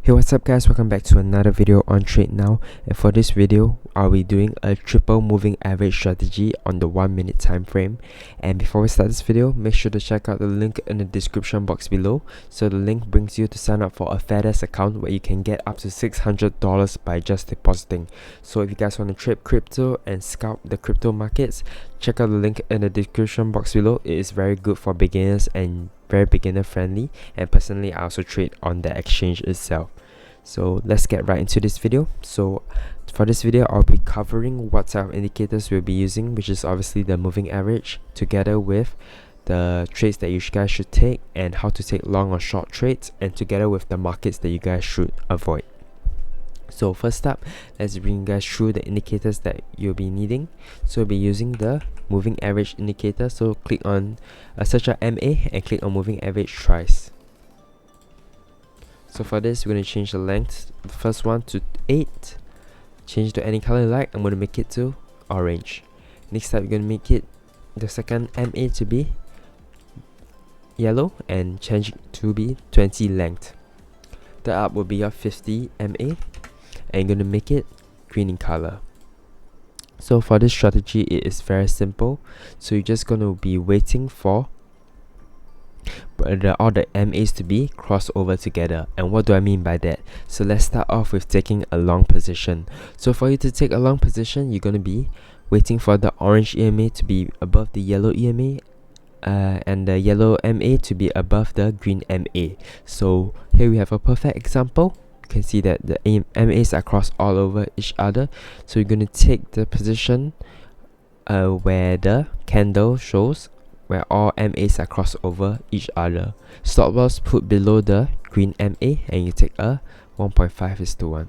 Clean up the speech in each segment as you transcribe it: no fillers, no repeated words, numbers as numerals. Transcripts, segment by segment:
Hey, what's up guys, welcome back to another video on Trade Now, and for this video I'll be doing a triple moving average strategy on the 1 minute time frame. And before we start this video, make sure to check out the link in the description box below. So the link brings you to sign up for a FedEx account where you can get up to $600 by just depositing. So if you guys want to trade crypto and scalp the crypto markets, check out the link in the description box below. It is very good for beginners and very beginner friendly, and personally I also trade on the exchange itself. So let's get right into this video. So for this video I'll be covering what type of indicators we'll be using, which is obviously the moving average, together with the trades that you guys should take and how to take long or short trades, and together with the markets that you guys should avoid. So first up, let's bring you guys through the indicators that you'll be needing. So we'll be using the moving average indicator. So click on search out MA and click on moving average thrice. So for this, we're going to change the length, the first one to 8, change to any color you like. I'm going to make it to orange. Next up, we're going to make it the second MA to be yellow and change it to be 20 length. The up will be your 50 MA, and you're going to make it green in color. So for this strategy, it is very simple. So you're just going to be waiting for all the MAs to be crossed over together. And what do I mean by that? So let's start off with taking a long position. So for you to take a long position, you're going to be waiting for the orange EMA to be above the yellow EMA, and the yellow MA to be above the green MA. So here we have a perfect example. You can see that the MAs are crossed all over each other. So you're going to take the position where the candle shows where all MAs are crossed over each other. Stop loss put below the green MA, and you take a 1.5:1.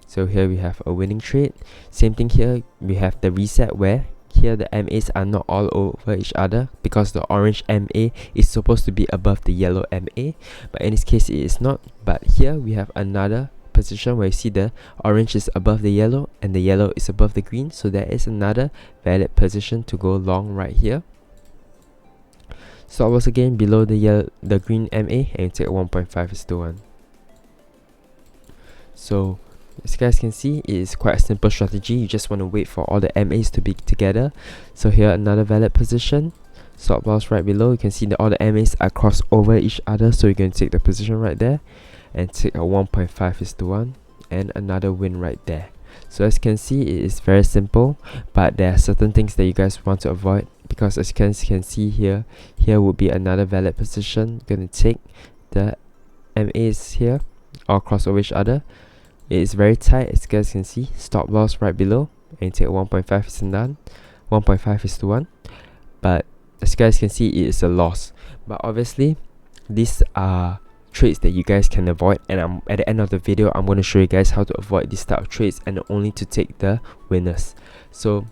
So here we have a winning trade. Same thing here, we have the reset where here the MAs are not all over each other because the orange MA is supposed to be above the yellow MA, but in this case it is not. But here we have another position where you see the orange is above the yellow and the yellow is above the green, so there is another valid position to go long right here. Stop loss again below the green MA, and you take 1.5:1. So as you guys can see, it is quite a simple strategy. You just want to wait for all the MAs to be together. So here another valid position, stop loss right below. You can see that all the MAs are crossed over each other, so you're going to take the position right there and take a 1.5:1, and another win right there. So as you can see, it is very simple, but there are certain things that you guys want to avoid, because as you guys can see here would be another valid position. You're going to take the MAs here all cross over each other. It is very tight, as you guys can see. Stop loss right below, and you take 1.5:1. But as you guys can see, it is a loss. But obviously, these are trades that you guys can avoid, and at the end of the video I'm going to show you guys how to avoid this type of trades and only to take the winners. So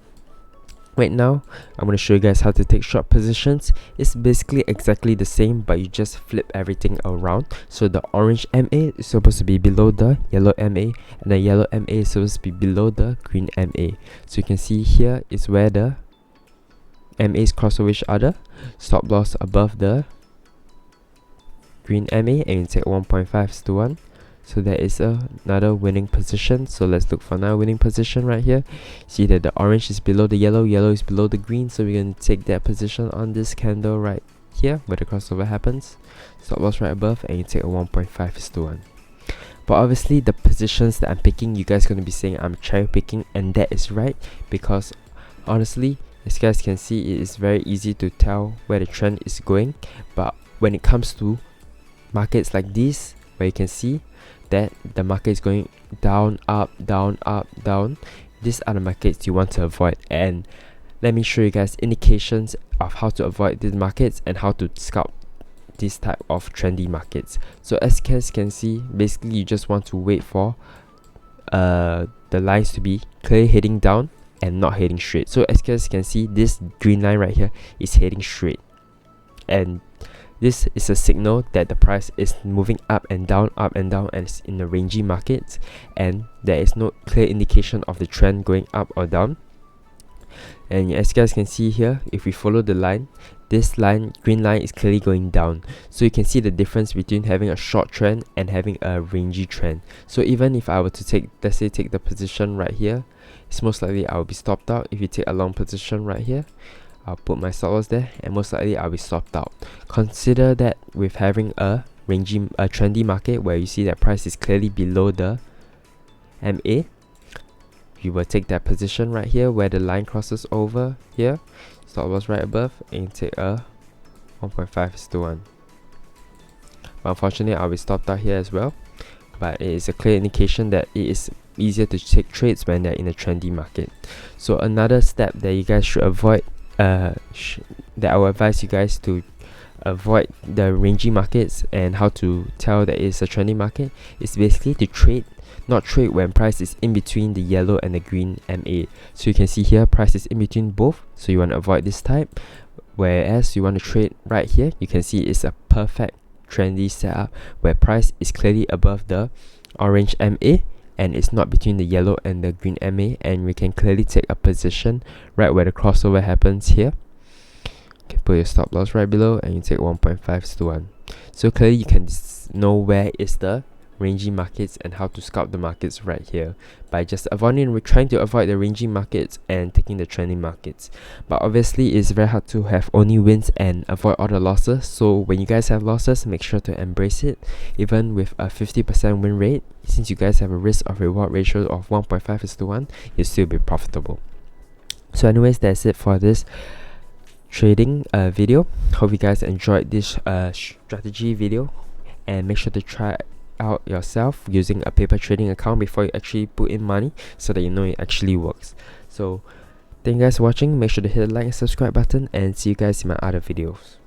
right now I'm going to show you guys how to take short positions. It's basically exactly the same, but you just flip everything around. So the orange MA is supposed to be below the yellow MA, and the yellow MA is supposed to be below the green MA. So you can see here is where the MAs cross over each other. Stop loss above the green MA, and you take 1.5:1. So there is another winning position. So let's look for another winning position right here. See that the orange is below the yellow, yellow is below the green, so we're going to take that position on this candle right here where the crossover happens. Stop loss right above, and you take a 1.5:1. But obviously the positions that I'm picking, you guys are going to be saying I'm cherry picking, and that is right, because honestly, as you guys can see, it is very easy to tell where the trend is going. But when it comes to markets like this, where you can see that the market is going down, up, down, up, down, these are the markets you want to avoid. And let me show you guys indications of how to avoid these markets and how to scalp this type of trendy markets. So as you guys can see, basically you just want to wait for the lines to be clearly heading down and not heading straight. So as you guys can see, this green line right here is heading straight, and this is a signal that the price is moving up and down, and it's in a rangy market, and there is no clear indication of the trend going up or down. And as you guys can see here, if we follow the line, this line, green line, is clearly going down. So you can see the difference between having a short trend and having a rangy trend. So even if I were to take, let's say, take the position right here, it's most likely I'll be stopped out. If you take a long position right here, I'll put my stop loss there, and most likely I'll be stopped out. Consider that with having a trendy market where you see that price is clearly below the MA, you will take that position right here where the line crosses over here, stop loss right above, and take a 1.5:1. But unfortunately, I'll be stopped out here as well. But it is a clear indication that it is easier to take trades when they're in a trendy market. So another step that you guys should avoid, that I will advise you guys to avoid the rangy markets and how to tell that it's a trendy market, is basically to not trade when price is in between the yellow and the green MA. So you can see here price is in between both, so you want to avoid this type. Whereas you want to trade right here, you can see it's a perfect trendy setup where price is clearly above the orange MA and it's not between the yellow and the green MA, and we can clearly take a position right where the crossover happens here. You can put your stop loss right below and you take 1.5:1. So clearly you can know where is the rangy markets and how to scalp the markets right here by just trying to avoid the rangy markets and taking the trending markets. But obviously it's very hard to have only wins and avoid all the losses, so when you guys have losses, make sure to embrace it. Even with a 50% win rate, since you guys have a risk of reward ratio of 1.5:1, you'll still be profitable. So anyways, that's it for this trading video. Hope you guys enjoyed this strategy video, and make sure to try out yourself using a paper trading account before you actually put in money, so that you know it actually works. So thank you guys for watching. Make sure to hit the like and subscribe button, and see you guys in my other videos.